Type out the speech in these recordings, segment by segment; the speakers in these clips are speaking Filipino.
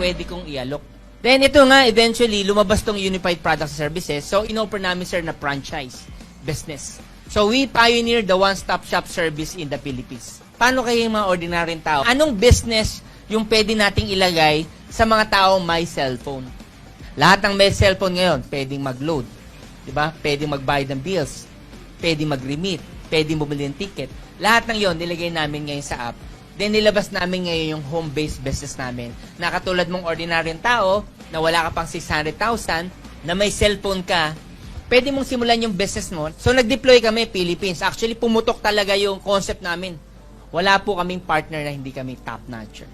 pwede kong i-alok. Then ito nga, eventually, lumabas tong Unified Products and Services. So, in-offer namin, sir, na franchise business. So, we pioneer the one-stop shop service in the Philippines. Paano kayo yung mga ordinaryong tao? Anong business yung pwede nating ilagay sa mga taong may cellphone? Lahat ng may cellphone ngayon, pwedeng mag-load. Diba? Pwedeng magbayad ng bills. Pwedeng mag-remit. Pwedeng bumili ng ticket. Lahat ng yon nilagay namin ngayon sa app. Then, nilabas namin ngayon yung home-based business namin. Na katulad mong ordinaryong tao, na wala ka pang 600,000, na may cellphone ka, pwede mong simulan yung business mo. So, nag-deploy kami, Philippines. Actually, pumutok talaga yung concept namin. Wala po kaming partner na hindi kami top-notcher.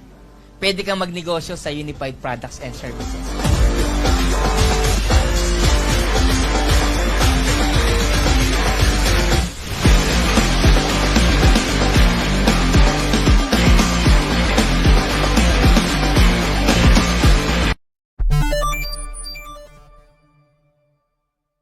Pwede kang magnegosyo sa Unified Products and Services.